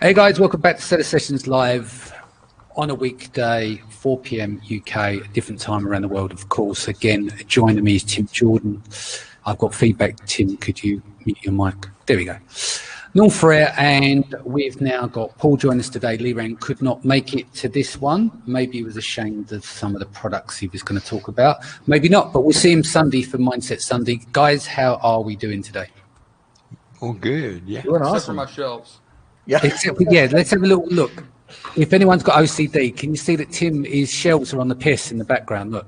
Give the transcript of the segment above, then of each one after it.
Hey guys, welcome back to Seller Sessions Live on a weekday, 4 p.m. UK, a different time around the world, of course. Again, joining me is Tim Jordan. I've got feedback. Tim, could you mute your mic? There we go. Norm Ferrer, and we've now got Paul joining us today. Lee Rand could not make it to this one. Maybe he was ashamed of some of the products he was going to talk about. Maybe not, but we'll see him Sunday for Mindset Sunday. Guys, how are we doing today? All good, yeah. Doing awesome. Except for my shelves. Yeah. Let's have a little look. If anyone's got OCD, can you see that his shelves are on the piss in the background? Look.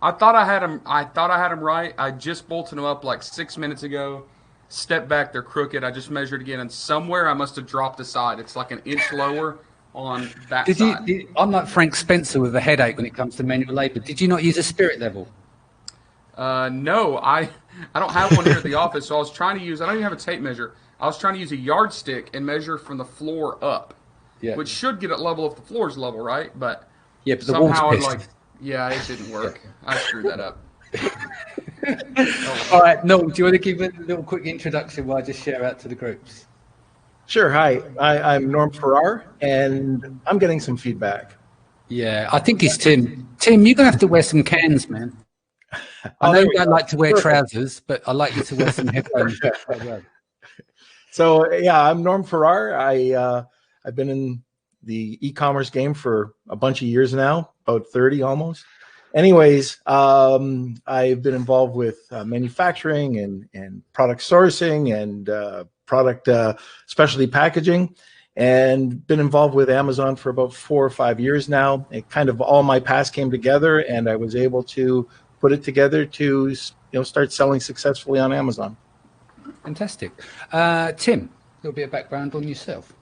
I thought I had them right. I just bolted them up like 6 minutes ago. Step back, they're crooked. I just measured again, and somewhere I must have dropped the side. It's like an inch lower on that side. I'm like Frank Spencer with a headache when it comes to manual labor. Did you not use a spirit level? No, I don't have one here at the office, so I was trying to use. I don't even have a tape measure. I was trying to use a yardstick and measure from the floor up, which should get it level if the floor's level, right? But but the somehow wall's it it didn't work. I screwed that up. All right, Noel, do you want to give a little quick introduction while I just share out to the groups? Sure. Hi, I'm Norm Farrar, and I'm getting some feedback. Yeah, I think it's Tim. Tim, you're going to have to wear some cans, man. I know you don't like to wear trousers, but I like you to wear some headphones. So, yeah, I'm Norm Farrar. I've been in the e-commerce game for a bunch of years now, about 30 almost. Anyways, I've been involved with manufacturing and product sourcing and product specialty packaging, and been involved with Amazon for about 4 or 5 years now. It kind of all my past came together, and I was able to put it together to start selling successfully on Amazon. Fantastic. Tim, a little bit of background on yourself.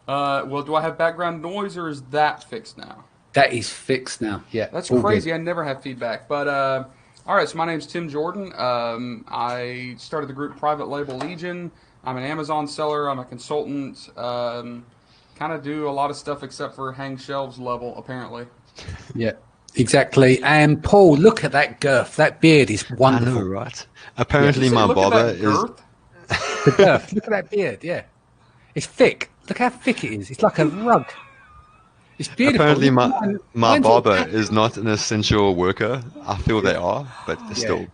Well, do I have background noise, or is that fixed now? That is fixed now. Yeah, that's crazy. Good. I never have feedback. But all right, so my name's Tim Jordan. I started the group Private Label Legion. I'm an Amazon seller. I'm a consultant. Kind of do a lot of stuff except for hang shelves level, apparently. Yeah, exactly. And Paul, look at that girth. That beard is wonderful. I know, right? Apparently, my barber is. The girth. Look at that beard. Yeah, it's thick. Look how thick it is. It's like a rug. It's beautiful. Apparently, my barber is not an essential worker. I feel they are, but still.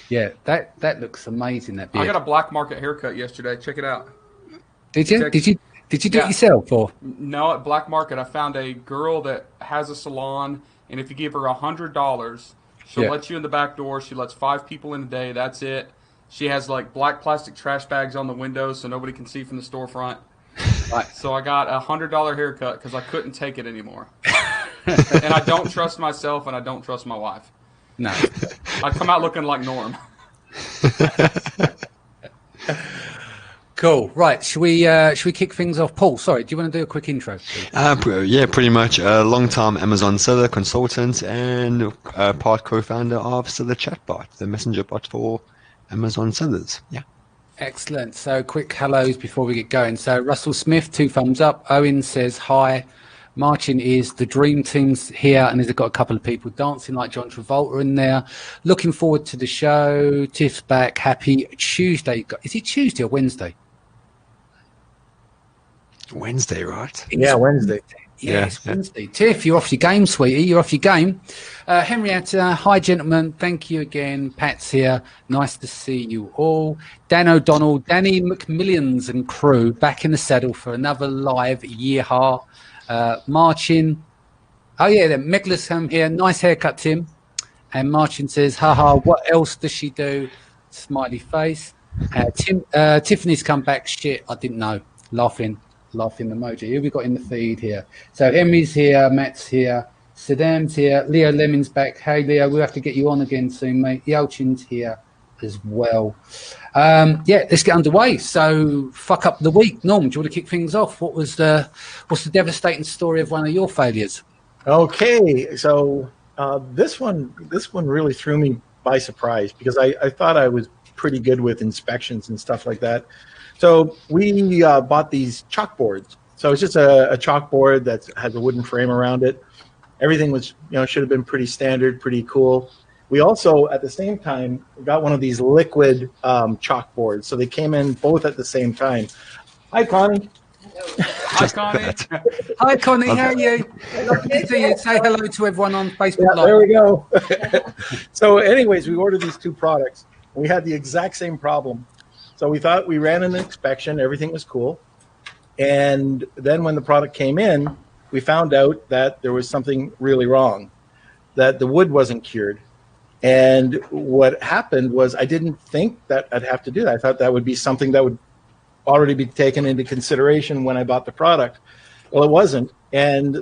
Yeah, that looks amazing. That beard. I got a black market haircut yesterday. Check it out. Did you? Did you do it yourself or? No, at Black Market, I found a girl that has a salon, and if you give her $100, she'll let you in the back door. She lets 5 people in a day. That's it. She has like black plastic trash bags on the windows so nobody can see from the storefront. Right. So I got a $100 haircut because I couldn't take it anymore. And I don't trust myself, and I don't trust my wife. No. I come out looking like Norm. Cool. Right. Should we kick things off? Paul, sorry, do you want to do a quick intro? Yeah, pretty much. A long-time Amazon seller, consultant, and part co-founder of Seller Chatbot, the messenger bot for Amazon sellers. Yeah. Excellent. So quick hellos before we get going. So Russell Smith, 2 thumbs up. Owen says hi. Martin is the dream team's here, and he's got a couple of people dancing like John Travolta in there. Looking forward to the show. Tiff's back. Happy Tuesday. Is it Tuesday or Wednesday? Wednesday, right? Yeah, Wednesday. Yeah, it's Wednesday. Tiff, you're off your game, sweetie. You're off your game. Henrietta, hi, gentlemen. Thank you again. Pat's here. Nice to see you all. Dan O'Donnell, Danny McMillions and crew back in the saddle for another live yeehaw. Martin. Oh, yeah, then Megla's come here. Nice haircut, Tim. And Martin says, haha, what else does she do? Smiley face. Tiffany's come back. Shit, I didn't know. Laughing emoji. Who we got in the feed here? So Henry's here, Matt's here, Saddam's here, Leo Lemon's back. Hey Leo, we'll have to get you on again soon, mate. Yelchin's here as well. Let's get underway. So fuck up the week. Norm, do you want to kick things off? What's the devastating story of one of your failures? Okay, so this one really threw me by surprise because I thought I was pretty good with inspections and stuff like that. So we bought these chalkboards. So it's just a chalkboard that has a wooden frame around it. Everything was, should have been pretty standard, pretty cool. We also, at the same time, got one of these liquid chalkboards. So they came in both at the same time. Hi, Connie. Hi, Connie. Hi, Connie. How are you? Lovely to see you. Say hello to everyone on Facebook Yeah, Live. there we go. So anyways, we ordered these two products. We had the exact same problem. So we thought we ran an inspection. Everything was cool. And then when the product came in, we found out that there was something really wrong, that the wood wasn't cured. And what happened was I didn't think that I'd have to do that. I thought that would be something that would already be taken into consideration when I bought the product. Well, it wasn't. And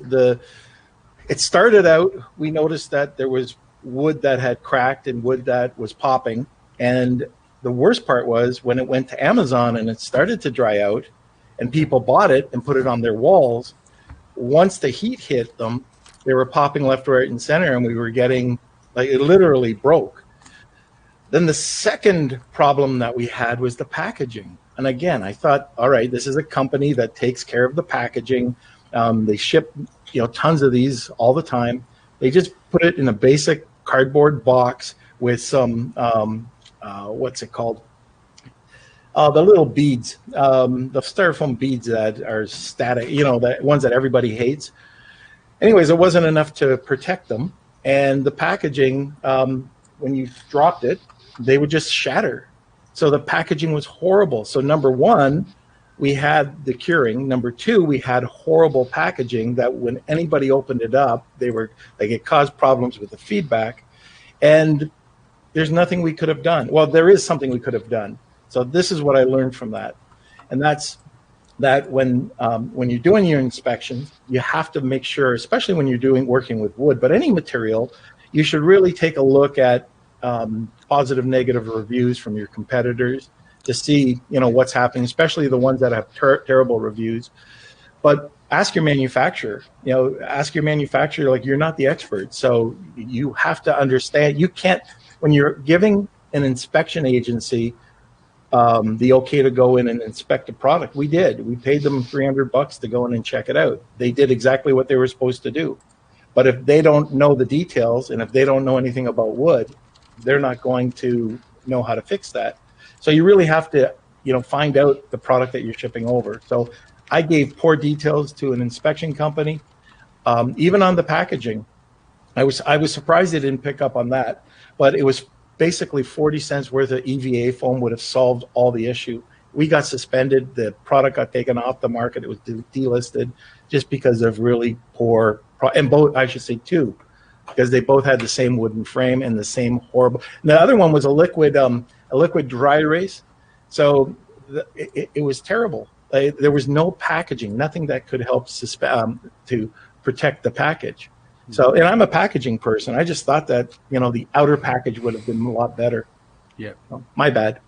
it started out, we noticed that there was wood that had cracked and wood that was popping. And the worst part was when it went to Amazon and it started to dry out and people bought it and put it on their walls, once the heat hit them, they were popping left, right, and center, and we were getting, like, it literally broke. Then the second problem that we had was the packaging. And again, I thought, all right, this is a company that takes care of the packaging. They ship, tons of these all the time. They just put it in a basic cardboard box with some, what's it called? The little beads, the styrofoam beads that are static, the ones that everybody hates. Anyways, it wasn't enough to protect them. And the packaging, when you dropped it, they would just shatter. So the packaging was horrible. So number one, we had the curing. Number two, we had horrible packaging that when anybody opened it up, it caused problems with the feedback. And there's nothing we could have done. Well, there is something we could have done. So this is what I learned from that. And that's that when you're doing your inspections, you have to make sure, especially when you're working with wood, but any material, you should really take a look at positive, negative reviews from your competitors to see, what's happening, especially the ones that have terrible reviews. But ask your manufacturer, like, you're not the expert. So you have to understand, you can't, when you're giving an inspection agency the okay to go in and inspect a product. We did. We paid them $300 to go in and check it out. They did exactly what they were supposed to do. But if they don't know the details and if they don't know anything about wood, they're not going to know how to fix that. So you really have to, find out the product that you're shipping over. So I gave poor details to an inspection company, even on the packaging. I was surprised they didn't pick up on that, but it was basically 40 cents worth of EVA foam would have solved all the issue. We got suspended. The product got taken off the market. It was delisted just because of really poor, and both, I should say two, because they both had the same wooden frame and the same horrible. And the other one was a liquid dry erase. So it was terrible. There was no packaging, nothing that could help to protect the package. So, and I'm a packaging person. I just thought that, the outer package would have been a lot better. Yeah. So, my bad.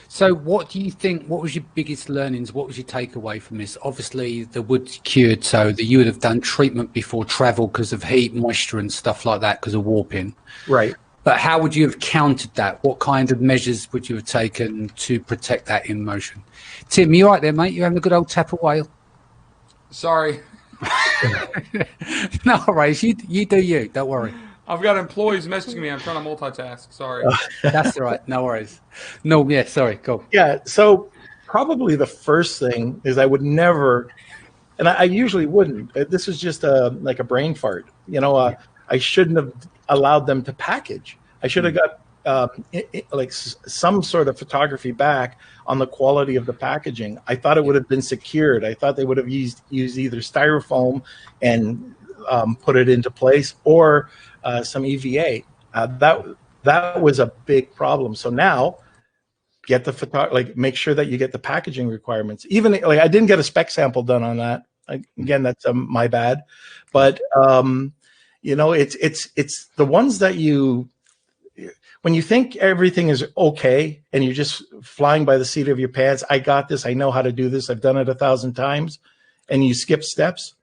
So what do you think, what was your biggest learnings? What was your takeaway from this? Obviously, the wood's cured, so that you would have done treatment before travel because of heat, moisture and stuff like that because of warping. Right. But how would you have countered that? What kind of measures would you have taken to protect that in motion? Tim, you right there, mate? You having a good old tap of whale? Sorry. No worries. You do you. Don't worry. I've got employees messaging me. I'm trying to multitask. Sorry. That's all right. No worries. No, yeah, sorry. Go. Yeah, so probably the first thing is I would never, and I usually wouldn't. This is just like a brain fart. I shouldn't have allowed them to package. I should have got some sort of photography back on the quality of the packaging. I thought it would have been secured. I thought they would have used either styrofoam and put it into place or some EVA. That was a big problem. So now get the make sure that you get the packaging requirements. Even like I didn't get a spec sample done on that. Again, that's my bad. But it's the ones that when you think everything is okay and you're just flying by the seat of your pants, I got this, I know how to do this, I've done it 1,000 times, and you skip steps,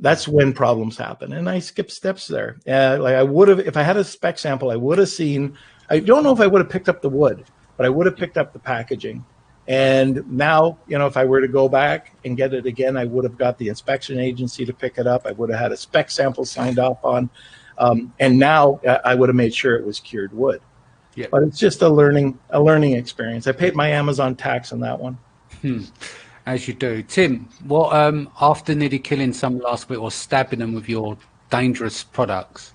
that's when problems happen. And I skipped steps there. Like I would have, if I had a spec sample, I would have seen, I don't know if I would have picked up the wood, but I would have picked up the packaging. And now, if I were to go back and get it again, I would have got the inspection agency to pick it up. I would have had a spec sample signed off on. And now I would have made sure it was cured wood. But it's just a learning experience. I paid my Amazon tax on that one. As you do. Tim, what after nearly killing some last week or stabbing them with your dangerous products,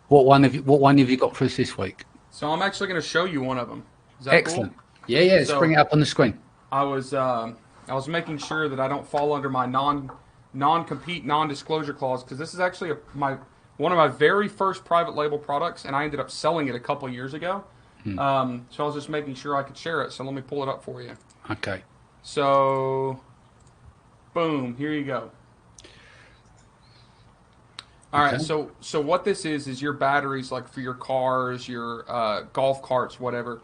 what one have you got for us this week? So I'm actually going to show you one of them. Is that Excellent. cool? Yeah, let's So- bring it up on the screen. I was making sure that I don't fall under my non-compete, non-disclosure clause, because this is actually one of my very first private label products, and I ended up selling it a couple years ago. So I was just making sure I could share it. So let me pull it up for you. Okay. So, boom, here you go. All right, Okay. so what this is your batteries, like for your cars, your golf carts, whatever.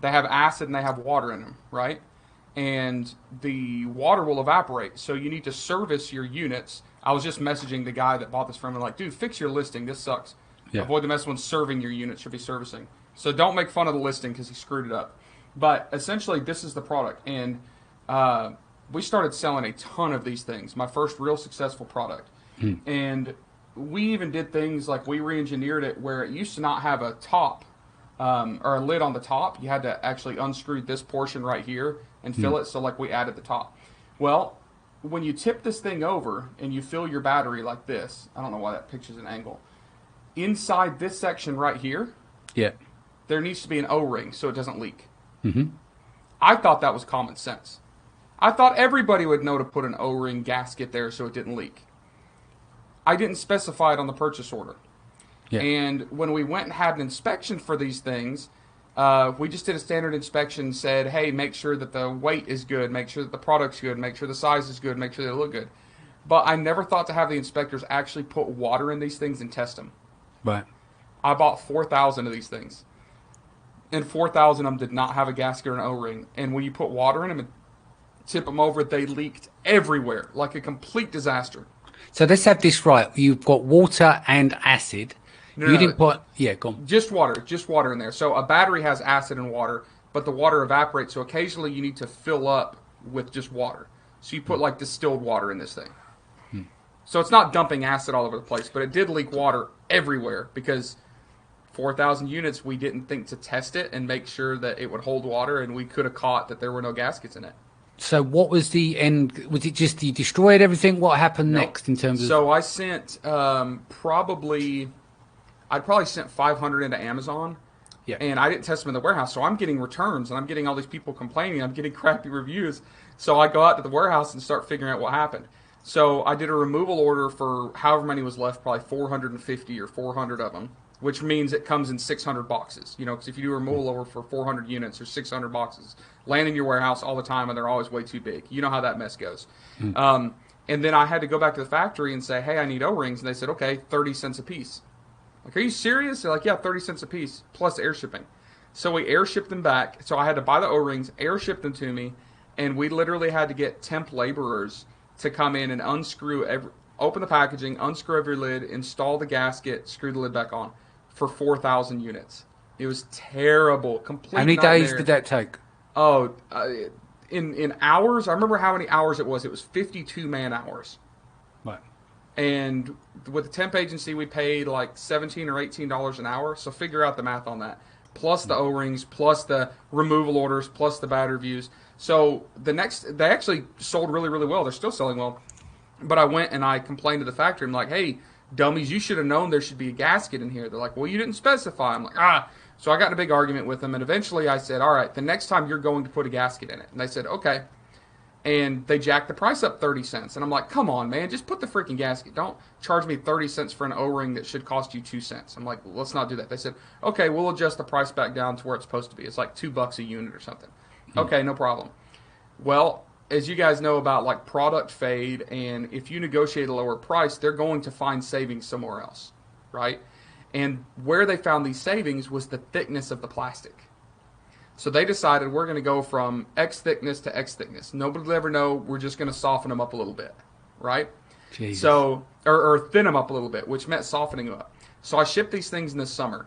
They have acid and they have water in them, right? And the water will evaporate. So you need to service your units. I was just messaging the guy that bought this from me, like, dude, fix your listing. This sucks. Yeah. Avoid the mess when serving your units, should be servicing. So don't make fun of the listing because he screwed it up. But essentially, this is the product. And we started selling a ton of these things. My first real successful product. And we even did things like we re-engineered it where it used to not have a top or a lid on the top. You had to actually unscrew this portion right here and fill it. So like we added the top. Well, when you tip this thing over and you fill your battery like this, I don't know why that picture's an angle. Inside this section right here, Yeah. there needs to be an O-ring so it doesn't leak. Mm-hmm. I thought that was common sense. I thought everybody would know to put an O-ring gasket there so it didn't leak. I didn't specify it on the purchase order. Yeah. And when we went and had an inspection for these things, we just did a standard inspection, said, hey, make sure that the weight is good, make sure that the product's good, make sure the size is good, make sure they look good. But I never thought to have the inspectors actually put water in these things and test them. Right. I bought 4,000 of these things. And 4,000 of them did not have a gasket or an O-ring. And when you put water in them and tip them over, they leaked everywhere, like a complete disaster. So let's have this right. You've got water and acid. No, You no, didn't put. Yeah, go on. Just water in there. So a battery has acid and water, but the water evaporates. So occasionally you need to fill up with just water. So you put like distilled water in this thing. So it's not dumping acid all over the place, but it did leak water everywhere because 4,000 units, we didn't think to test it and make sure that it would hold water, and we could have caught that there were no gaskets in it. So what was the end? Was it just you destroyed everything? What happened Nope. next in terms of? So I sent I'd probably sent 500 into Amazon. Yeah. And I didn't test them in the warehouse, so I'm getting returns, and I'm getting all these people complaining. I'm getting crappy reviews. So I go out to the warehouse and start figuring out what happened. So I did a removal order for however many was left, probably 450 or 400 of them, which means it comes in 600 boxes. You know, because if you do a removal order for 400 units or 600 boxes, land in your warehouse all the time, and they're always way too big. You know how that mess goes. And then I had to go back to the factory and say, hey, I need O-rings. And they said, okay, 30 cents a piece. Like, are you serious? They're like, yeah, 30 cents a piece, plus air shipping. So we air shipped them back. So I had to buy the O-rings, air ship them to me, and we literally had to get temp laborers to come in and open the packaging, unscrew every lid, install the gasket, screw the lid back on for 4,000 units. It was terrible. Complete how many nightmare. days did that take? Oh, in hours, I remember how many hours it was. It was 52 man hours. Right. And with the temp agency, we paid like $17 or $18 an hour. So figure out the math on that. Plus the O-rings, plus the removal orders, plus the bad reviews. So they actually sold really, really well. They're still selling well. But I went and I complained to the factory. I'm like, hey, dummies, you should have known there should be a gasket in here. They're like, well, you didn't specify. I'm like, So I got in a big argument with them. And eventually I said, all right, the next time you're going to put a gasket in it. And they said, okay. And they jacked the price up 30 cents. And I'm like, come on, man, just put the freaking gasket. Don't charge me 30 cents for an O-ring that should cost you 2 cents. I'm like, let's not do that. They said, okay, we'll adjust the price back down to where it's supposed to be. It's like $2 a unit or something. Okay, no problem. Well, as you guys know about like product fade, and if you negotiate a lower price, they're going to find savings somewhere else, right? And where they found these savings was the thickness of the plastic. So they decided we're going to go from X thickness to X thickness. Nobody will ever know. We're just going to soften them up a little bit, right? Jesus. So, or thin them up a little bit, which meant softening them up. So I shipped these things in the summer,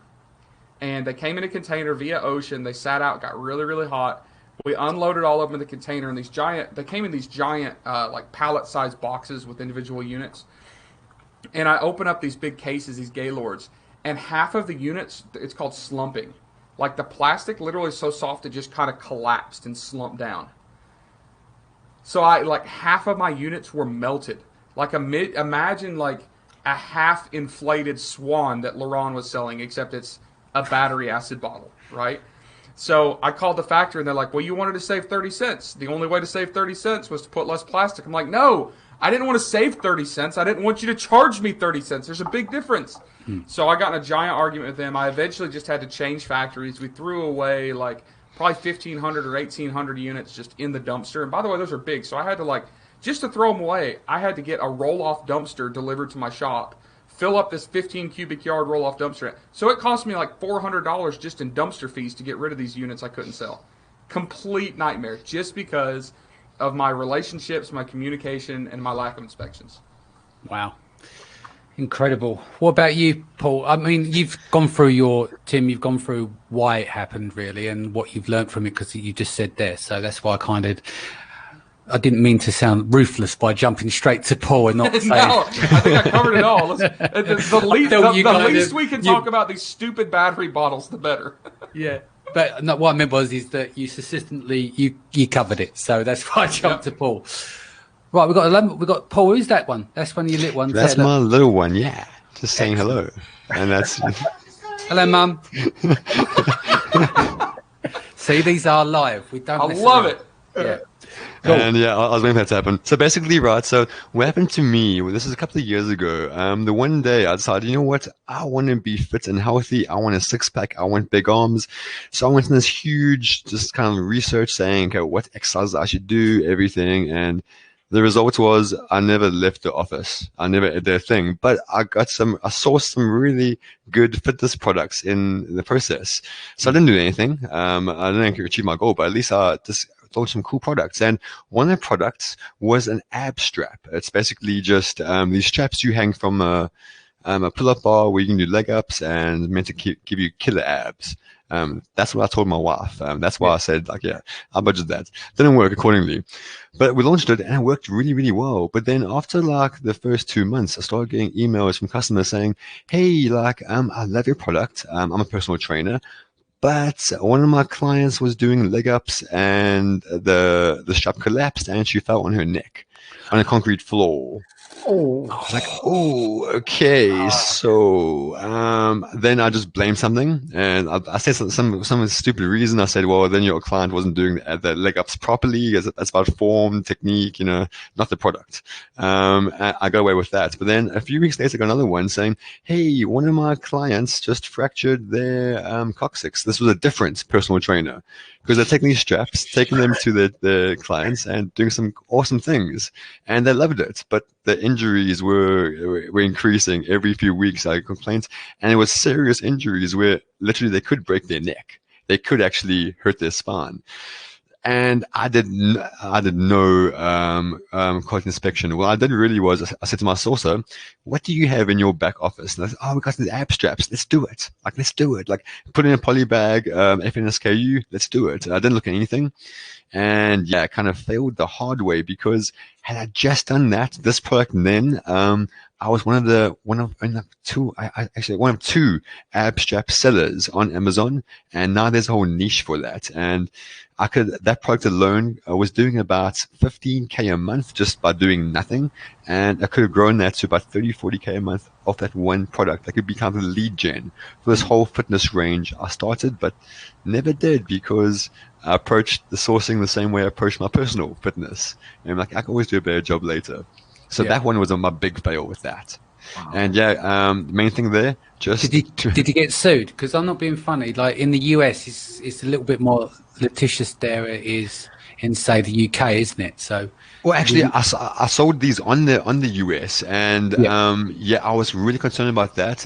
and they came in a container via ocean. They sat out, got really, really hot. We unloaded all of them in the container, and they came in these giant, like pallet-sized boxes with individual units. And I open up these big cases, these Gaylords, and half of the units, it's called slumping. Like the plastic literally is so soft it just kind of collapsed and slumped down. So I like half of my units were melted. Like imagine like a half inflated Swan that Laron was selling, except it's a battery acid bottle, right? So I called the factory and they're like, well, you wanted to save 30 cents. The only way to save 30 cents was to put less plastic. I'm like, no, I didn't want to save 30 cents. I didn't want you to charge me 30 cents. There's a big difference. So I got in a giant argument with them. I eventually just had to change factories. We threw away like probably 1,500 or 1,800 units just in the dumpster. And by the way, those are big. So I had to like, just to throw them away, I had to get a roll-off dumpster delivered to my shop, fill up this 15 cubic yard roll-off dumpster. So it cost me like $400 just in dumpster fees to get rid of these units I couldn't sell. Complete nightmare, just because of my relationships, my communication, and my lack of inspections. Wow. Incredible. What about you, Paul? I mean, you've gone through Tim, you've gone through why it happened really and what you've learned from it, because you just said there. So that's why I didn't mean to sound ruthless by jumping straight to Paul and not saying. No, I think I covered it all. The least we can talk about these stupid battery bottles, the better. Yeah. But no, what I meant is that you consistently, you covered it. So that's why I jumped to Paul. Right, we've got Paul. Who's that one? That's one of your little ones. That's my little one, yeah. Just saying hello. And that's... Hello, Mum. See, these are live. We don't. I love it. Yeah. Cool. And yeah, I was waiting for that to happen. So basically, right, so what happened to me, this is a couple of years ago, the one day I decided, you know what, I want to be fit and healthy, I want a six-pack, I want big arms. So I went in this huge, just kind of research saying, okay, what exercises I should do, everything, and the result was I never left the office. I never did a thing, but I saw some really good fitness products in the process. So I didn't do anything. I didn't achieve my goal, but at least I just thought some cool products. And one of the products was an ab strap. It's basically just these straps you hang from a pull-up bar where you can do leg ups and meant to give you killer abs. That's what I told my wife. That's why I said, like, yeah, I'll budget that. Didn't work accordingly. But we launched it and it worked really, really well. But then after like the first 2 months, I started getting emails from customers saying, hey, like, I love your product. I'm a personal trainer. But one of my clients was doing leg ups and the strap collapsed and she fell on her neck on a concrete floor. Oh, I was like, oh, okay. So then I just blamed something, and I said some stupid reason. I said, well, then your client wasn't doing the leg ups properly. That's about form, technique, not the product. I got away with that. But then a few weeks later, I got another one saying, hey, one of my clients just fractured their coccyx. This was a different personal trainer, because they're taking these straps, taking them to the clients and doing some awesome things. And they loved it. But the injuries were increasing every few weeks. I complained. And it was serious injuries where literally they could break their neck. They could actually hurt their spine. And I did no quality inspection. What I did really was I said to my sourcer, what do you have in your back office? And I said, we got the ab straps. Let's do it. Let's do it. Like, put in a poly bag, FNSKU. Let's do it. I didn't look at anything. And yeah, I kind of failed the hard way, because had I just done that, this product then, I was one of two ab strap sellers on Amazon, and now there's a whole niche for that. And that product alone was doing about 15K a month just by doing nothing. And I could have grown that to about 40K a month off that one product. I could be kind of the lead gen for this whole fitness range I started, but never did, because I approached the sourcing the same way I approached my personal fitness. And I can always do a better job later. So that one was my big fail with that. Wow. And the main thing there, just did you get sued? Because I'm not being funny. Like in the US, it's a little bit more litigious there it is in, say, the UK, isn't it? So, well, actually, I sold these on the US, and I was really concerned about that.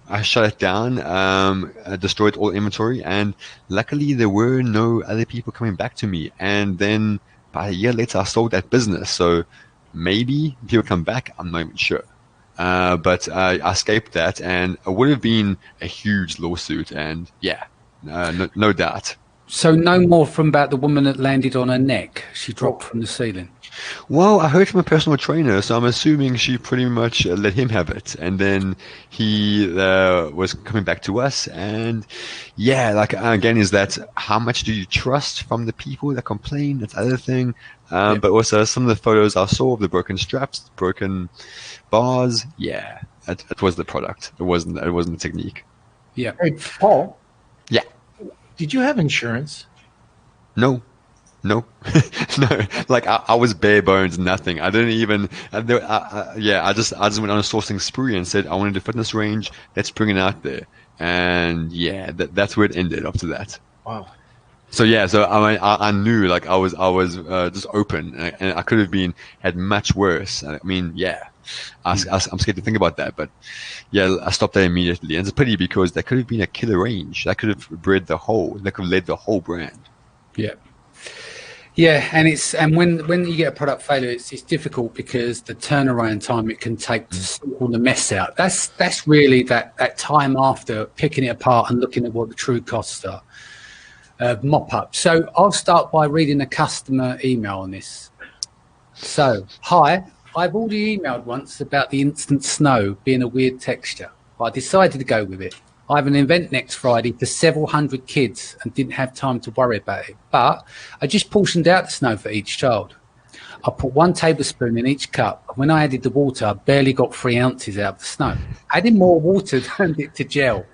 I shut it down, destroyed all inventory, and luckily there were no other people coming back to me. And then by a year later, I sold that business. So maybe people come back. I'm not even sure. But I escaped that, and it would have been a huge lawsuit. And no doubt. So no more from about the woman that landed on her neck. She dropped from the ceiling. Well, I heard from a personal trainer, so I'm assuming she pretty much let him have it. And then he was coming back to us. And again, is that how much do you trust from the people that complain? That's the other thing. But also some of the photos I saw of the broken straps, broken bars. Yeah, it was the product. It wasn't the technique. Yeah. Hey, Paul. Yeah. Did you have insurance? No. No. Like I was bare bones, nothing. I didn't even. I just went on a sourcing spree and said I wanted a fitness range. Let's bring it out there. And yeah, that's where it ended after that. Wow. So yeah, so I knew like I was just open, and I could have had much worse. I mean, yeah, I'm scared to think about that, but yeah, I stopped there immediately. And it's a pity because that could have been a killer range. That could have led the whole brand. Yeah. Yeah, and when you get a product failure, it's difficult because the turnaround time it can take to sort all the mess out. That's really that time after picking it apart and looking at what the true costs are. Mop up. So I'll start by reading a customer email on this. So, hi, I've already emailed once about the instant snow being a weird texture, but I decided to go with it. I have an event next Friday for several hundred kids and didn't have time to worry about it, but I just portioned out the snow for each child. I put 1 tablespoon in each cup. When I added the water, I barely got 3 ounces out of the snow. Adding more water turned it to gel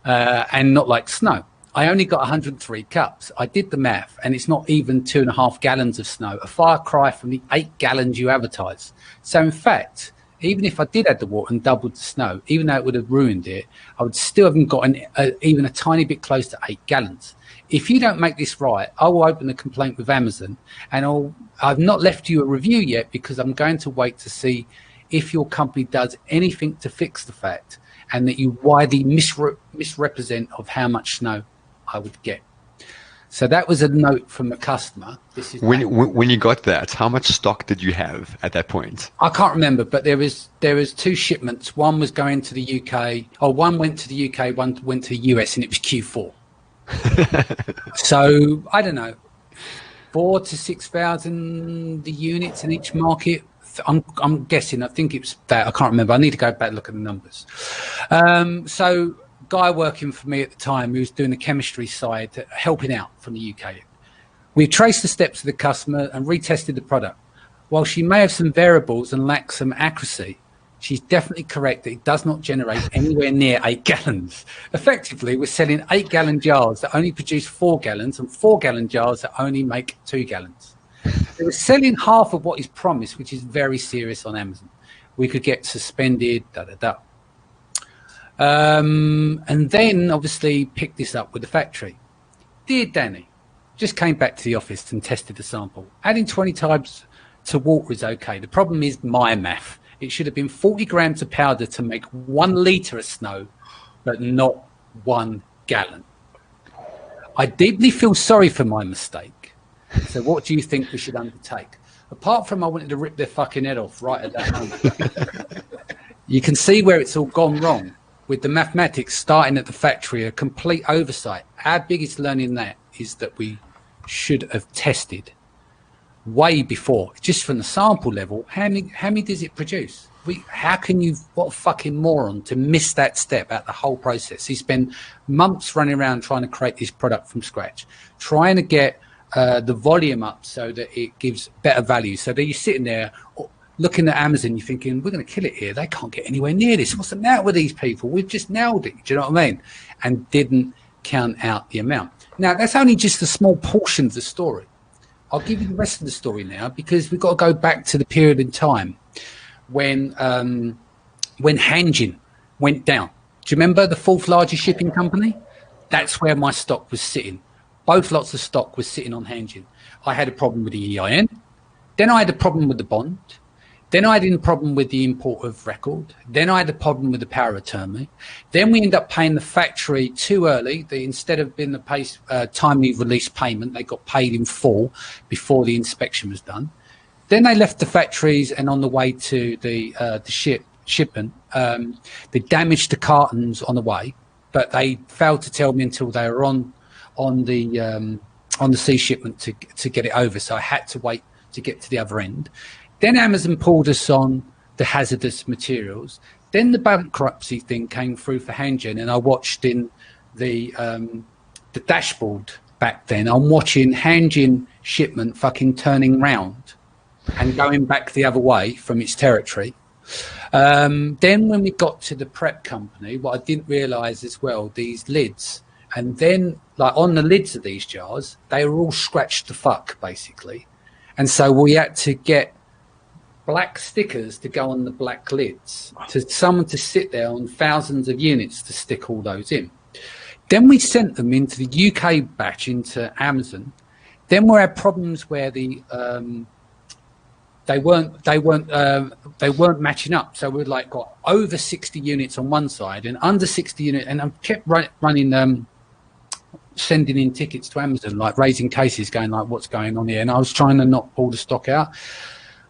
and not like snow. I only got 103 cups. I did the math, and it's not even 2.5 gallons of snow, a far cry from the 8 gallons you advertise. So, in fact, even if I did add the water and doubled the snow, even though it would have ruined it, I would still haven't gotten even a tiny bit close to 8 gallons. If you don't make this right, I will open a complaint with Amazon, and I've not left you a review yet because I'm going to wait to see if your company does anything to fix the fact and that you widely misrepresent of how much snow I would get. So that was a note from a customer. This is when you got that, how much stock did you have at that point? I can't remember, but there was 2 shipments. One was going to the UK, or one went to the UK, one went to the US, and it was Q4. So I don't know, 4,000 to 6,000 units in each market. I'm guessing. I think it's that. I can't remember. I need to go back and look at the numbers. So. Guy working for me at the time who was doing the chemistry side, helping out from the UK. We traced the steps of the customer and retested the product. While she may have some variables and lack some accuracy, she's definitely correct that it does not generate anywhere near 8 gallons. Effectively, we're selling 8-gallon jars that only produce 4 gallons and 4-gallon jars that only make 2 gallons. They were selling half of what is promised, which is very serious on Amazon. We could get suspended, and then obviously picked this up with the factory. Dear Danny, just came back to the office and tested the sample. Adding 20 times to water is okay. The problem is my math. It should have been 40 grams of powder to make 1 litre of snow, but not 1 gallon. I deeply feel sorry for my mistake. So what do you think we should undertake? Apart from I wanted to rip their fucking head off right at that moment. You can see where it's all gone wrong. With the mathematics starting at the factory, a complete oversight. Our biggest learning in that is that we should have tested way before, just from the sample level. How many does it produce? What a fucking moron to miss that step out the whole process. He spent months running around trying to create this product from scratch, trying to get the volume up so that it gives better value. So that you're sitting there looking at Amazon, you're thinking, we're going to kill it here. They can't get anywhere near this. What's the matter with these people? We've just nailed it. Do you know what I mean? And didn't count out the amount. Now, that's only just a small portion of the story. I'll give you the rest of the story now because we've got to go back to the period in time when Hanjin went down. Do you remember the 4th largest shipping company? That's where my stock was sitting. Both lots of stock was sitting on Hanjin. I had a problem with the EIN. Then I had a problem with the bond. Then I had a problem with the import of record. Then I had a problem with the power of attorney. Then we ended up paying the factory too early. Instead of being the timely release payment, they got paid in full before the inspection was done. Then they left the factories and on the way to the shipment, they damaged the cartons on the way, but they failed to tell me until they were on the sea shipment to get it over. So I had to wait to get to the other end. Then Amazon pulled us on the hazardous materials. Then the bankruptcy thing came through for Hanjin, and I watched in the dashboard back then. I'm watching Hanjin shipment fucking turning round and going back the other way from its territory. Then when we got to the prep company, what I didn't realise as well, these lids, and then like on the lids of these jars, they were all scratched to fuck basically. And so we had to get black stickers to go on the black lids, to someone to sit there on thousands of units to stick all those in. Then we sent them into the UK batch into Amazon. Then we had problems where they weren't matching up. So we'd like got over 60 units on one side and under 60 units, and I kept running sending in tickets to Amazon, like raising cases, going like, what's going on here? And I was trying to not pull the stock out.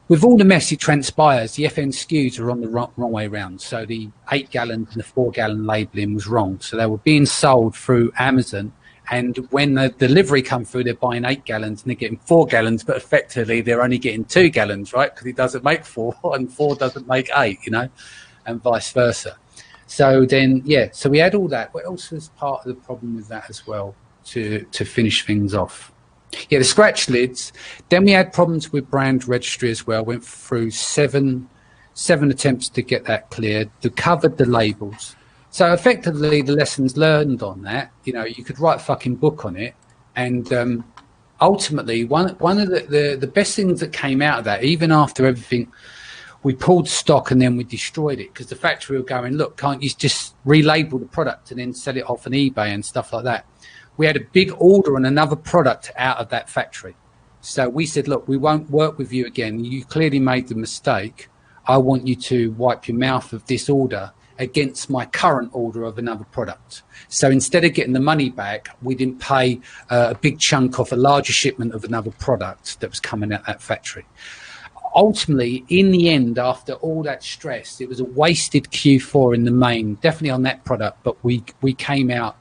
With all the mess, it transpires, the FN SKUs are on the wrong way round. So the 8 gallons and the 4 gallon labelling was wrong. So they were being sold through Amazon. And when the delivery come through, they're buying 8 gallons and they're getting 4 gallons, but effectively they're only getting 2 gallons, right? Because it doesn't make 4 and 4 doesn't make 8, you know, and vice versa. So then, yeah, so we had all that. What else was part of the problem with that as well to finish things off? Yeah, the scratch lids. Then we had problems with brand registry as well. Went through seven attempts to get that cleared. They covered the labels. So effectively, the lessons learned on that, you know, you could write a fucking book on it. And ultimately, one of the best things that came out of that, even after everything, we pulled stock and then we destroyed it because the factory were going, look, can't you just relabel the product and then sell it off on eBay and stuff like that? We had a big order on another product out of that factory. So we said, look, we won't work with you again. You clearly made the mistake. I want you to wipe your mouth of this order against my current order of another product. So instead of getting the money back, we didn't pay a big chunk off a larger shipment of another product that was coming out that factory. Ultimately, in the end, after all that stress, it was a wasted Q4 in the main, definitely on that product, but we came out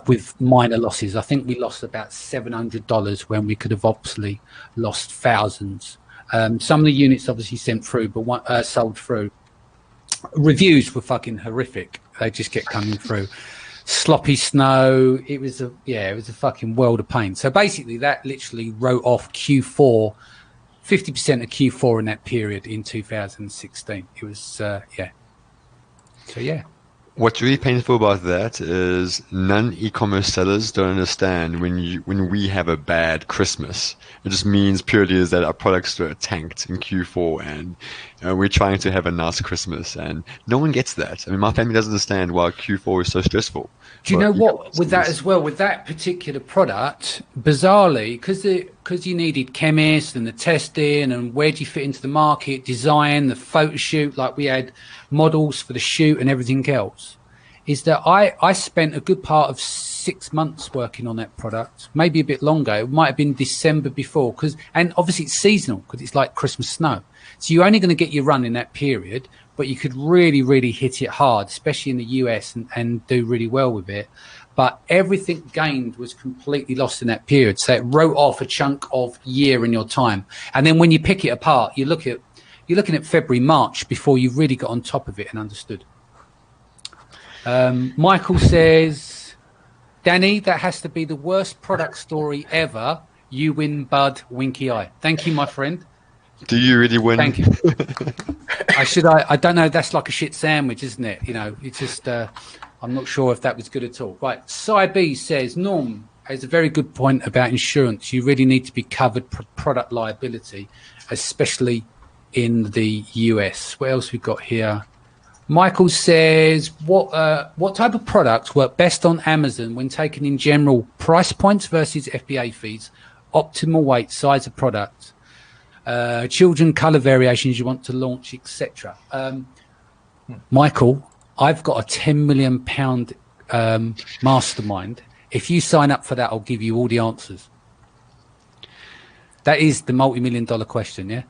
with minor losses. I think we lost about $700 when we could have obviously lost thousands. Some of the units obviously sent through, but sold through. Reviews were fucking horrific. They just kept coming through. Sloppy snow. It was a fucking world of pain. So basically that literally wrote off Q4, 50% of Q4 in that period in 2016. It was, So yeah. What's really painful about that is non-e-commerce sellers don't understand when we have a bad Christmas. It just means purely is that our products were tanked in Q4 and we're trying to have a nice Christmas and no one gets that. I mean, my family doesn't understand why Q4 is so stressful. Do you know what, with that as well, with that particular product, bizarrely, because you needed chemists and the testing and where do you fit into the market, design, the photo shoot, like we had models for the shoot and everything else, is that I spent a good part of 6 months working on that product, maybe a bit longer. It might have been December before, and obviously it's seasonal because it's like Christmas snow. So you're only going to get your run in that period, but you could really, really hit it hard, especially in the US, and do really well with it. But everything gained was completely lost in that period. So it wrote off a chunk of year in your time. And then when you pick it apart, you're looking at February, March before you really got on top of it and understood. Michael says, Danny, that has to be the worst product story ever. You win, bud, winky eye. Thank you, my friend. Do you really win? Thank you. I don't know. That's like a shit sandwich, isn't it? You know, it's just, I'm not sure if that was good at all. Right. Cy B says, Norm has a very good point about insurance. You really need to be covered product liability, especially in the US. What else we got here? Michael says, what type of products work best on Amazon when taken in general? Price points versus FBA fees, optimal weight, size of product, children color variations you want to launch, etc. Michael, I've got a £10 million mastermind. If you sign up for that, I'll give you all the answers. That is the multi-million-dollar question, yeah?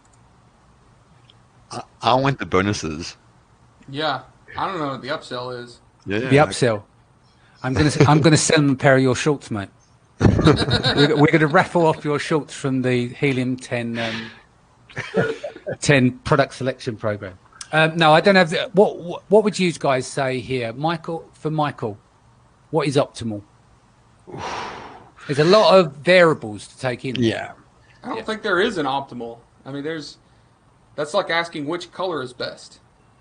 I want the bonuses. Yeah, I don't know what the upsell is. Yeah, the upsell. I'm gonna sell them a pair of your shorts, mate. we're gonna raffle off your shorts from the Helium 10 product selection program. No, I don't have. What would you guys say here, Michael? For Michael, what is optimal? There's a lot of variables to take in. Yeah. I don't think there is an optimal. I mean, that's like asking which color is best.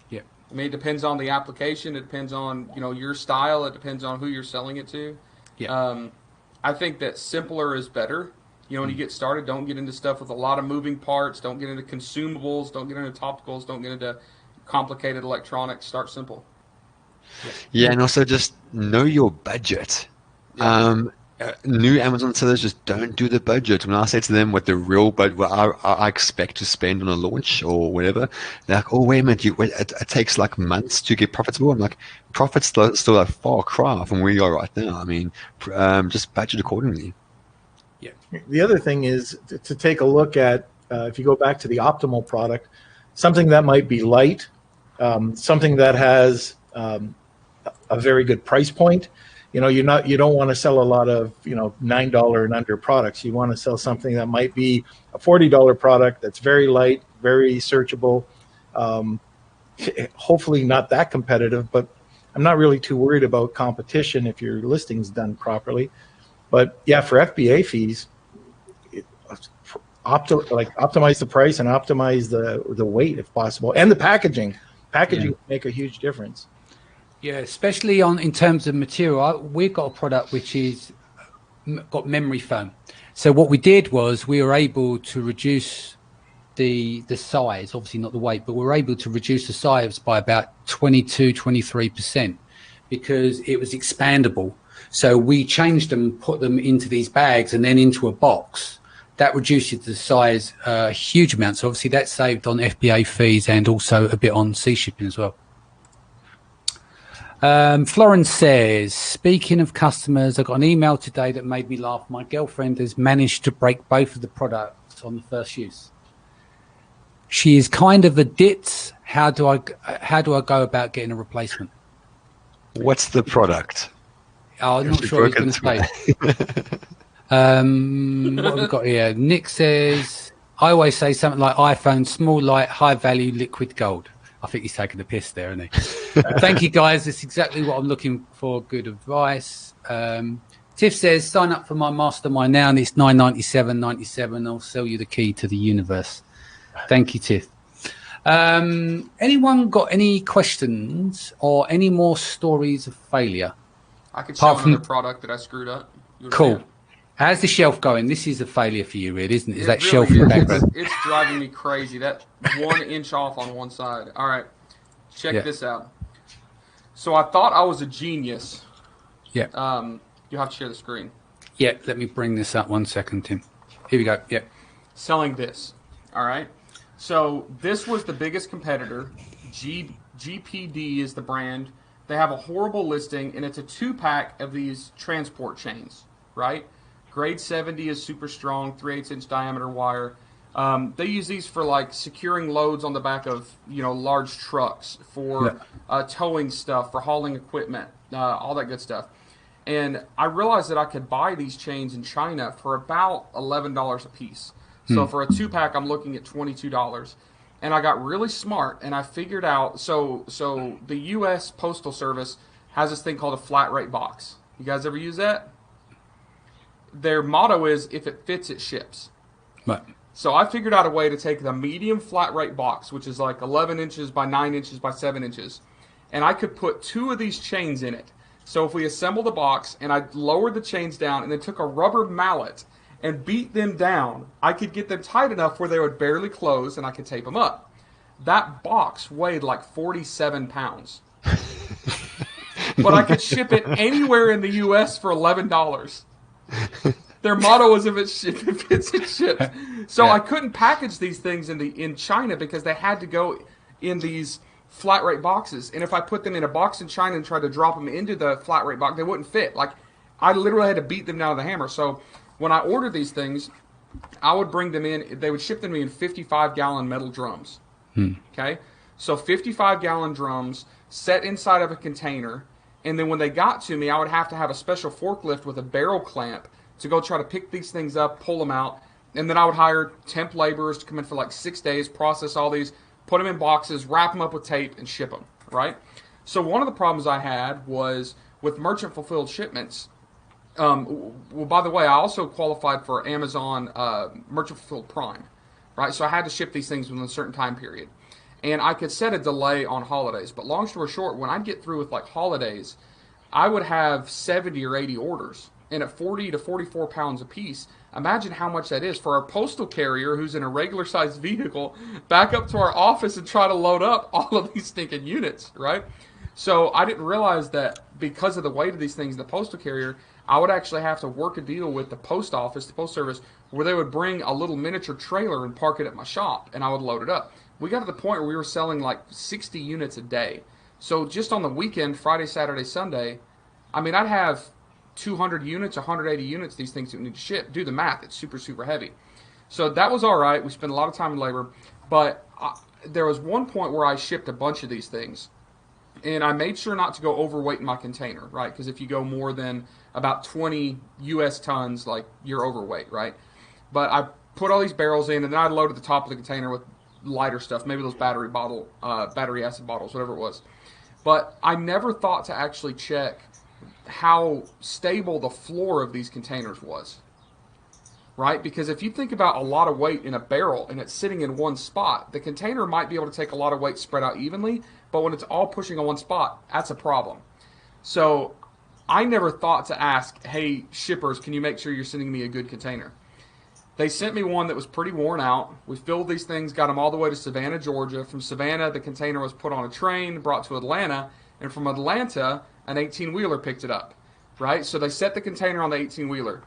Yeah. I mean, it depends on the application. It depends on, your style. It depends on who you're selling it to. Yeah. I think that simpler is better. When you get started, don't get into stuff with a lot of moving parts. Don't get into consumables. Don't get into topicals. Don't get into complicated electronics. Start simple. Yeah, and also just know your budget. New Amazon sellers just don't do the budget. When I say to them what the real budget, what I expect to spend on a launch or whatever, they're like, "Oh, wait a minute, it takes like months to get profitable." I'm like, profits still a far cry from where you are right now. I mean, just budget accordingly. Yeah. The other thing is to take a look at, if you go back to the optimal product, something that might be light, something that has a very good price point. You don't want to sell a lot of $9 and under products. You want to sell something that might be a $40 product that's very light, very searchable. Hopefully not that competitive, but I'm not really too worried about competition if your listing's done properly. But yeah, for FBA fees, optimize the price and optimize the weight if possible, and the packaging. Packaging will make a huge difference. Yeah, especially in terms of material. We've got a product which is got memory foam. So what we did was we were able to reduce the size, obviously not the weight, but we were able to reduce the size by about 23% because it was expandable. So we changed them, put them into these bags and then into a box. That reduces the size a huge amount. So obviously that saved on FBA fees and also a bit on sea shipping as well. Florence says, speaking of customers, I got an email today that made me laugh. My girlfriend has managed to break both of the products on the first use. She is kind of a ditz. How do I go about getting a replacement? What's the product? Oh, I'm not sure what he's going to say. What have we got here? Nick says, I always say something like iPhone, small, light, high value, liquid gold. I think he's taking the piss there, isn't he? Thank you, guys. It's exactly what I'm looking for. Good advice. Tiff says, sign up for my mastermind now, and it's $9.97.97. I'll sell you the key to the universe. Thank you, Tiff. Anyone got any questions or any more stories of failure? I could show another product that I screwed up. Cool. How's the shelf going? This is a failure for you, really, isn't it? Is that really shelf in the background? It's driving me crazy. That 1 inch off on one side. All right. Check this out. So I thought I was a genius. Yeah. You'll have to share the screen. Yeah, let me bring this up 1 second, Tim. Here we go. Yeah. Selling this. All right. So this was the biggest competitor. GPD is the brand. They have a horrible listing, and it's a 2-pack of these transport chains, right? Grade 70 is super strong, 3/8 inch diameter wire. They use these for like securing loads on the back of large trucks, for towing stuff, for hauling equipment, all that good stuff. And I realized that I could buy these chains in China for about $11 a piece. So for a 2-pack, I'm looking at $22. And I got really smart, and I figured out. So the U.S. Postal Service has this thing called a flat rate box. You guys ever use that? Their motto is, if it fits, it ships. Right. So I figured out a way to take the medium flat rate box, which is like 11 inches by 9 inches by 7 inches, and I could put 2 of these chains in it. So if we assemble the box and I lowered the chains down and then took a rubber mallet and beat them down, I could get them tight enough where they would barely close and I could tape them up. That box weighed like 47 pounds. But I could ship it anywhere in the U.S. for $11. Their motto is, if it fits, it ships. So I couldn't package these things in China because they had to go in these flat rate boxes. And if I put them in a box in China and tried to drop them into the flat rate box, they wouldn't fit. Like, I literally had to beat them down with a hammer. So when I ordered these things, I would bring them in. They would ship them to me in 55-gallon metal drums. Okay? So 55-gallon drums set inside of a container. And then when they got to me, I would have to have a special forklift with a barrel clamp to go try to pick these things up, pull them out. And then I would hire temp laborers to come in for like 6 days, process all these, put them in boxes, wrap them up with tape, and ship them, right? So one of the problems I had was with merchant fulfilled shipments, Well, by the way, I also qualified for Amazon Merchant Fulfilled Prime, right? So I had to ship these things within a certain time period. And I could set a delay on holidays. But long story short, when I'd get through with like holidays, I would have 70 or 80 orders. And at 40 to 44 pounds a piece, imagine how much that is for a postal carrier who's in a regular sized vehicle back up to our office and try to load up all of these stinking units, right? So I didn't realize that because of the weight of these things, the postal carrier, I would actually have to work a deal with the post office, the post service, where they would bring a little miniature trailer and park it at my shop, and I would load it up. We got to the point where we were selling like 60 units a day. So just on the weekend, Friday, Saturday, Sunday, I mean, I'd have 200 units, 180 units, these things that we need to ship. Do the math. It's super, super heavy. So that was all right. We spent a lot of time and labor. But there was one point where I shipped a bunch of these things. And I made sure not to go overweight in my container, right? Because if you go more than about 20 U.S. tons, like, you're overweight, right? But I put all these barrels in, and then I loaded the top of the container with lighter stuff, maybe those battery acid bottles, whatever it was. But I never thought to actually check how stable the floor of these containers was, right? Because if you think about a lot of weight in a barrel and it's sitting in one spot, the container might be able to take a lot of weight spread out evenly, but when it's all pushing on one spot, that's a problem. So I never thought to ask, hey, shippers, can you make sure you're sending me a good container? They sent me one that was pretty worn out. We filled these things, got them all the way to Savannah, Georgia. From Savannah, the container was put on a train, brought to Atlanta, and from Atlanta, an 18-wheeler picked it up, right? So they set the container on the 18-wheeler.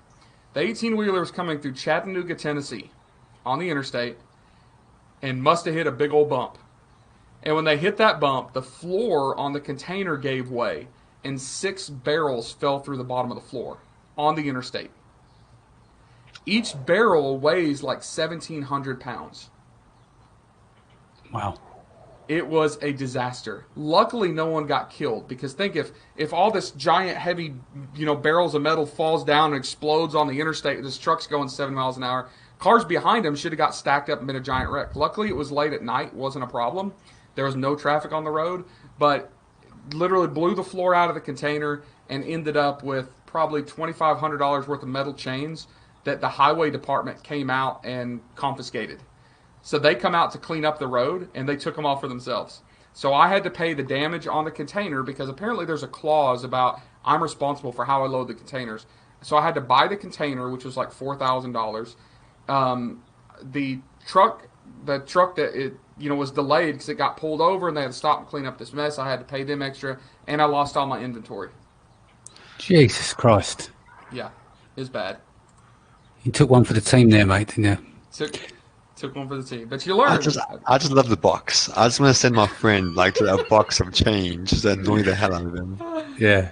The 18-wheeler was coming through Chattanooga, Tennessee, on the interstate, and must have hit a big old bump. And when they hit that bump, the floor on the container gave way, and 6 barrels fell through the bottom of the floor on the interstate. Each barrel weighs like 1,700 pounds. Wow. It was a disaster. Luckily, no one got killed, because think if all this giant, heavy, barrels of metal falls down and explodes on the interstate, this truck's going 7 miles an hour, cars behind them should have got stacked up and been a giant wreck. Luckily, it was late at night, wasn't a problem. There was no traffic on the road, but literally blew the floor out of the container and ended up with probably $2,500 worth of metal chains that the highway department came out and confiscated. So they come out to clean up the road, and they took them all for themselves. So I had to pay the damage on the container, because apparently there's a clause about I'm responsible for how I load the containers. So I had to buy the container, which was like $4,000. The truck that it was delayed because it got pulled over, and they had to stop and clean up this mess. I had to pay them extra, and I lost all my inventory. Jesus Christ. Yeah, it's bad. You took one for the team there, mate, didn't you? Took one for the team, but you learn. I just love the box. I just want to send my friend to a box of change to annoy the hell out of him. Yeah.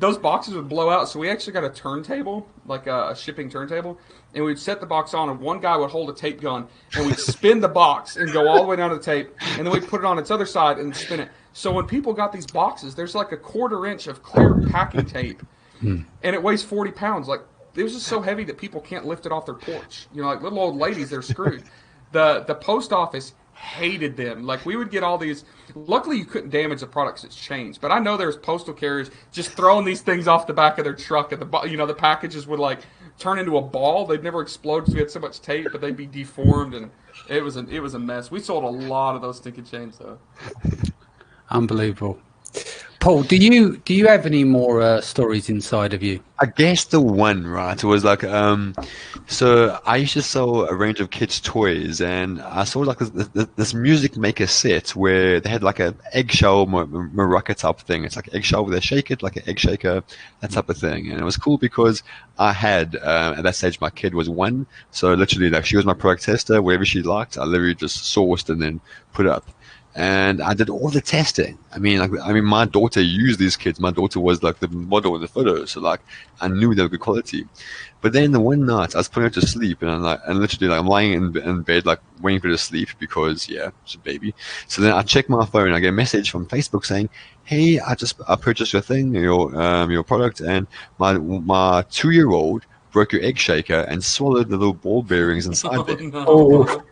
Those boxes would blow out, so we actually got a turntable, like a shipping turntable, and we'd set the box on, and one guy would hold a tape gun, and we'd spin the box and go all the way down to the tape, and then we'd put it on its other side and spin it. So when people got these boxes, there's like a 1/4 inch of clear packing tape, and it weighs 40 pounds. Like, it was just so heavy that people can't lift it off their porch. Like little old ladies, they're screwed. The post office hated them. Like, we would get all these. Luckily, you couldn't damage the products. It's changed. But I know there's postal carriers just throwing these things off the back of their truck, and the packages would like turn into a ball. They'd never explode because we had so much tape, but they'd be deformed, and it was a mess. We sold a lot of those stinking chains, though. Unbelievable. Paul, do you have any more stories inside of you? I guess the one, right, was like, so I used to sell a range of kids' toys, and I saw like this music maker set where they had like an eggshell maraca type thing. It's like eggshell where they shake it, like an egg shaker, that type of thing. And it was cool because I had, at that stage, my kid was 1, so literally like she was my product tester. Whatever she liked, I literally just sourced and then put up. And I did all the testing. I mean, my daughter used these kids. My daughter was like the model in the photo, so like I knew they were good quality. But then the one night I was putting her to sleep, and I'm lying in bed like waiting for her to sleep because it's a baby. So then I check my phone. I get a message from Facebook saying, "Hey, I purchased your thing, your product, and my 2-year-old broke your egg shaker and swallowed the little ball bearings inside there." No. Oh,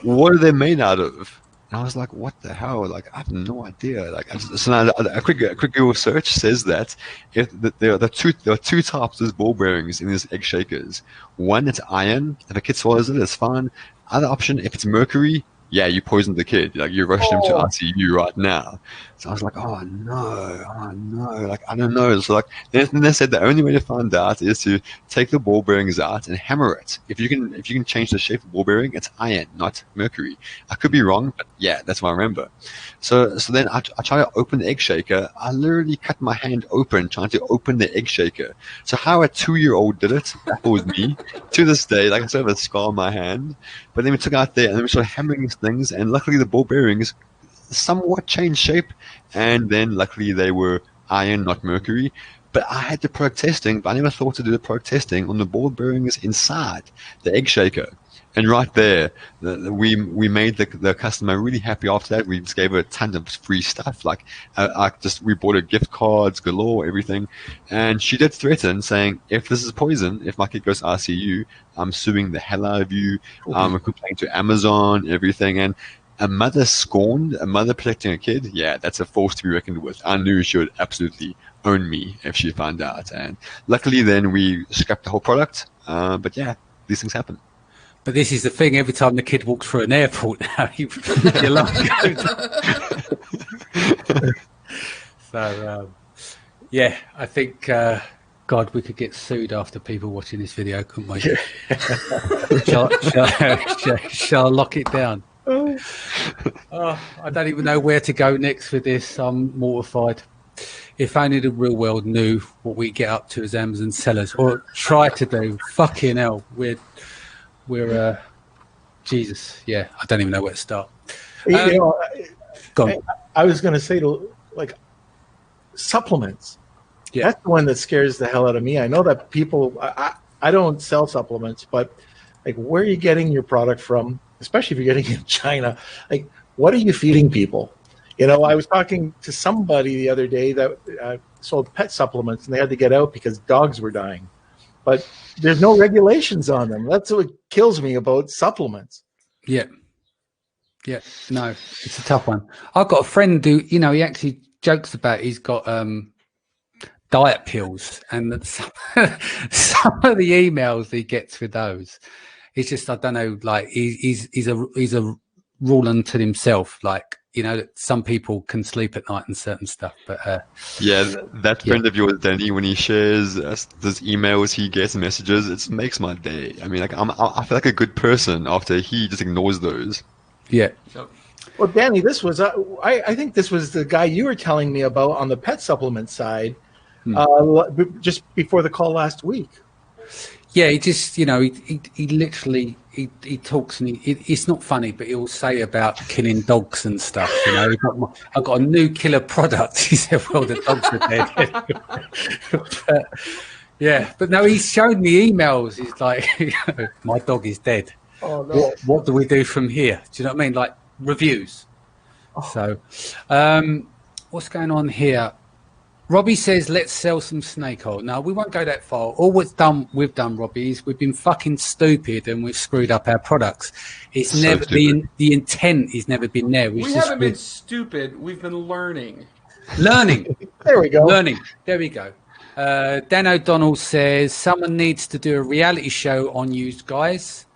what are they made out of? And I was like, what the hell? Like, I have no idea. Like, so now a quick Google search says that if there are two types of ball bearings in these egg shakers. One, it's iron. If a kid swallows it, it's fine. Other option, if it's mercury, yeah, you poisoned the kid. Like, you rushed him to ICU right now. So I was like, oh no, like, I don't know. So like, then they said the only way to find out is to take the ball bearings out and hammer it. If you can change the shape of the ball bearing, it's iron, not mercury. I could be wrong, but yeah, that's what I remember. So then I try to open the egg shaker. I literally cut my hand open trying to open the egg shaker. So how a 2-year-old did it, that was me. To this day, like I still have a scar on my hand. But then we took it out there and then we started hammering these things, and luckily the ball bearings somewhat changed shape, and then luckily they were iron, not mercury. But I had the product testing, but I never thought to do the product testing on the ball bearings inside the egg shaker. And right there, we made the customer really happy after that. We just gave her a ton of free stuff. Like, we bought her gift cards galore, everything. And she did threaten, saying, if this is poison, if my kid goes to ICU, I'm suing the hell out of you. I'm complaining to Amazon, everything. And a mother protecting a kid, yeah, that's a force to be reckoned with. I knew she would absolutely own me if she found out. And luckily then we scrapped the whole product. But yeah, these things happen. But this is the thing, every time the kid walks through an airport now, your love goes. So, yeah, I think, God, we could get sued after people watching this video, couldn't we? Shall I lock it down? Oh, I don't even know where to go next with this. I'm mortified. If only the real world knew what we get up to as Amazon sellers, or try to do. Fucking hell, we're Jesus. Yeah, I don't even know where to start. Go on. I was going to say, like, supplements. Yeah, that's the one that scares the hell out of me. I know that people. I don't sell supplements, but like, where are you getting your product from? Especially if you're getting in China, like, what are you feeding people? You know, I was talking to somebody the other day that sold pet supplements, and they had to get out because dogs were dying. But there's no regulations on them. That's what kills me about supplements. Yeah. No, it's a tough one. I've got a friend who, he actually jokes about he's got diet pills, and some of the emails he gets with those. It's just, I don't know, like he's a rule unto himself. Like, that some people can sleep at night and certain stuff. But yeah, that friend of yours, Danny, when he shares those emails he gets and messages, it makes my day. I mean, like, I feel like a good person after he just ignores those. Yeah. Well, Danny, this was I think this was the guy you were telling me about on the pet supplement side, just before the call last week. Yeah, he just, he literally, he talks, and it's not funny, but he'll say about killing dogs and stuff. I've got a new killer product. He said, well, the dogs are dead. but no, he's showed me emails. He's like, my dog is dead. Oh, no. What do we do from here? Do you know what I mean? Like, reviews. Oh. So, what's going on here? Robbie says, let's sell some snake oil. No, we won't go that far. All we've done, Robbie, is we've been fucking stupid and we've screwed up our products. It's so never been, the intent has never been there. We haven't been stupid. We've been learning. There we go. There we go. Dan O'Donnell says, someone needs to do a reality show on you guys.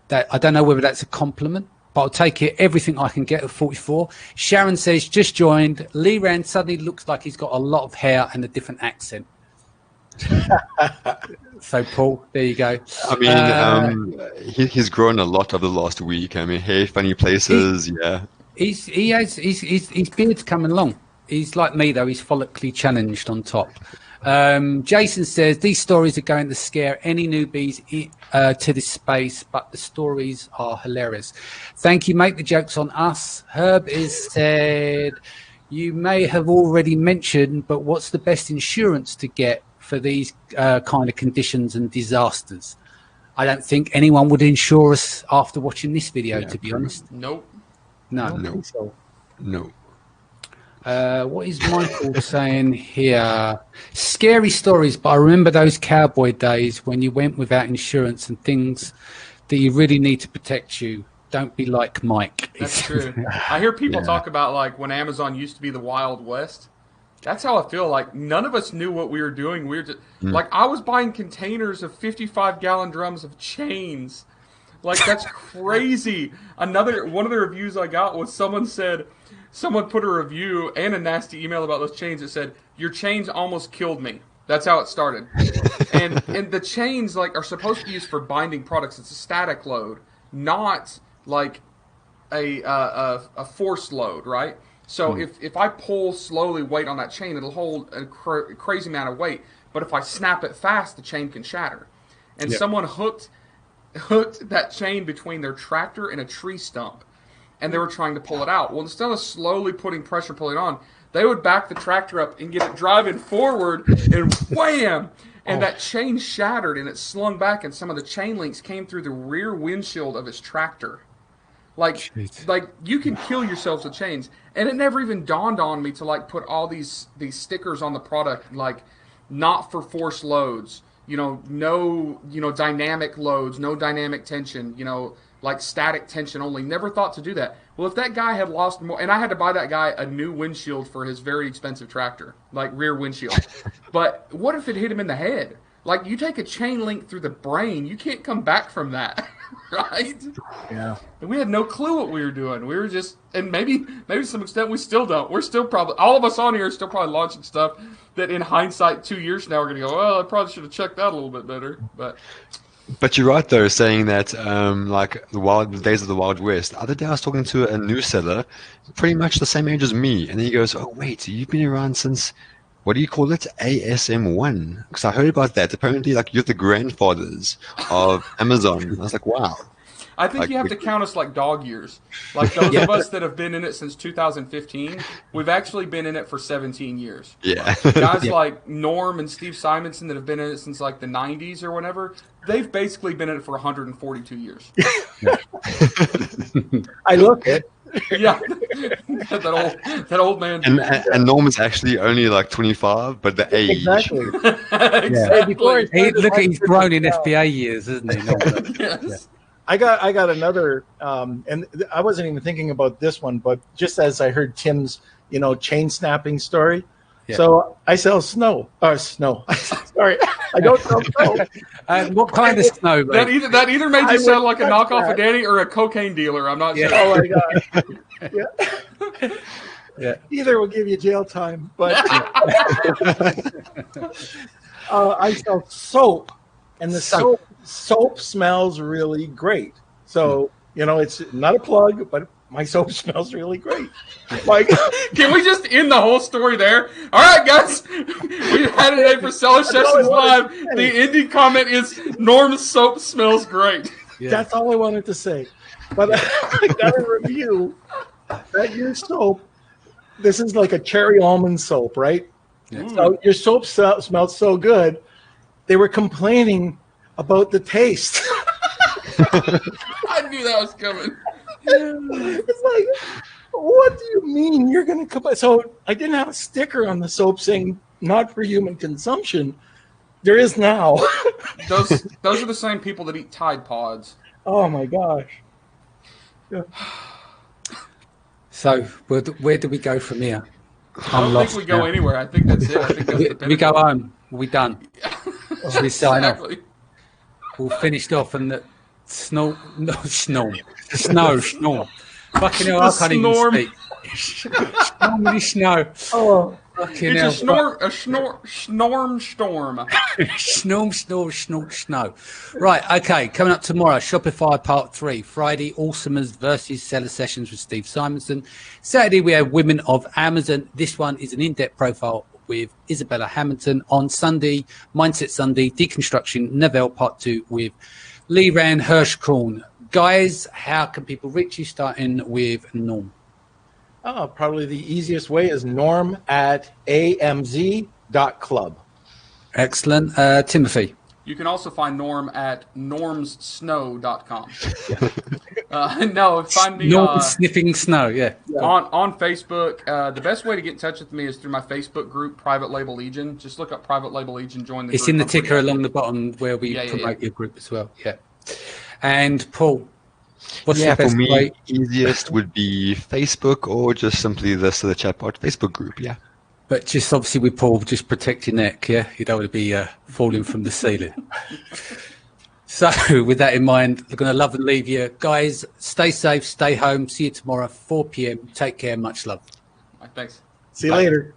That I don't know whether that's a compliment, but I'll take it, everything I can get at 44. Sharon says, just joined. Lee Rand suddenly looks like he's got a lot of hair and a different accent. So, Paul, there you go. I mean, he's grown a lot over the last week. I mean, hair, funny places, yeah. His beard's coming along. He's like me, though. He's follically challenged on top. Jason says, these stories are going to scare any newbies to this space, but the stories are hilarious. Thank you. Make the jokes on us. Herb is said, you may have already mentioned, but what's the best insurance to get for these kind of conditions and disasters? I don't think anyone would insure us after watching this video, to be honest. Nope. No. No. What is Michael saying here? Scary stories, but I remember those cowboy days when you went without insurance and things that you really need to protect you. Don't be like Mike. That's true. I hear people talk about like when Amazon used to be the Wild West. That's how I feel. Like none of us knew what we were doing. We were just like I was buying containers of 55-gallon drums of chains. Like that's crazy. One of the reviews I got was someone put a review and a nasty email about those chains that said, "Your chains almost killed me." That's how it started. and the chains like are supposed to be used for binding products. It's a static load, not like a force load, right? So if I pull slowly weight on that chain, it'll hold a crazy amount of weight. But if I snap it fast, the chain can shatter. And someone hooked that chain between their tractor and a tree stump, and they were trying to pull it out. Well, instead of slowly putting pressure pulling on, they would back the tractor up and get it driving forward, and wham! And that chain shattered, and it slung back, and some of the chain links came through the rear windshield of his tractor. Like you can kill yourselves with chains. And it never even dawned on me to like put all these stickers on the product, like not for force loads, no, dynamic loads, no dynamic tension, like static tension only. Never thought to do that. Well, if that guy had lost more, and I had to buy that guy a new windshield for his very expensive tractor, like rear windshield. But what if it hit him in the head? Like you take a chain link through the brain, you can't come back from that, right? Yeah. And we had no clue what we were doing. We were just, and maybe to some extent we still don't. We're still probably, all of us on here are still probably launching stuff that in hindsight 2 years from now we're going to go, well, I probably should have checked that a little bit better. But you're right though, saying that like the days of the Wild West. The other day I was talking to a new seller, pretty much the same age as me, and he goes, "Oh wait, you've been around since." What do you call it? ASM1. Because I heard about that. Apparently, like, you're the grandfathers of Amazon. I was like, wow. I think you have to count us like dog years. Like those of us that have been in it since 2015, we've actually been in it for 17 years. Yeah. Guys like Norm and Steve Simonson that have been in it since like the 90s or whenever, they've basically been in it for 142 years. I look it. Yeah, that old man. And Norm is actually only like 25, but the age. Exactly. Exactly. Look, he's grown in FBA years, isn't he? Yes. Yeah. I got another, and I wasn't even thinking about this one, but just as I heard Tim's, chain snapping story. Yeah. So I sell snow. Sorry, I don't sell snow. What kind of snow? That either made you sound like a knockoff of Danny or a cocaine dealer. I'm not sure. Oh my god. Yeah. Either will give you jail time, but I sell soap, and the soap smells really great. So it's not a plug, but my soap smells really great. Like, can we just end the whole story there? All right, guys, we had it for Seller Sessions Live. The ending comment is Norm's soap smells great. Yeah. That's all I wanted to say. But I got a review that your soap. This is like a cherry almond soap, right? Yeah. So your soap smells so good. They were complaining about the taste. I knew that was coming. It's like, what do you mean you're going to come? So I didn't have a sticker on the soap saying not for human consumption. There is now. Those are the same people that eat Tide Pods. Oh my gosh. Yeah. So where do we go from here? I don't think we go anywhere. I think that's it. I think that's the we go home. We're done. Should we sign off? We'll finish off and the snow. Fucking hell, I can't even speak. Snow. Oh, fucking hell. It's a snorm storm. Snow. Right, okay, coming up tomorrow, Shopify Part 3. Friday, Awesomers versus Seller Sessions with Steve Simonson. Saturday, we have Women of Amazon. This one is an in-depth profile with Isabella Hamilton. On Sunday, Mindset Sunday, Deconstruction Novell Part 2 with Leran Hirschkorn. Guys, how can people reach you, starting with Norm? Oh, probably the easiest way is norm@amz.club. Excellent. Timothy? You can also find Norm at normssnow.com. No, find me Norm Sniffing Snow, on Facebook. The best way to get in touch with me is through my Facebook group, Private Label Legion. Just look up Private Label Legion, join the group. It's in the ticker along the bottom where we promote your group as well. Yeah. And Paul? What's Yeah, your for best me, way? easiest would be Facebook or just simply the Chatbot Facebook group. Yeah. But just obviously with Paul, just protect your neck, yeah? You don't want to be falling from the ceiling. So with that in mind, we're going to love and leave you. Guys, stay safe, stay home. See you tomorrow, 4 p.m. Take care. Much love. Thanks. See you Bye. later.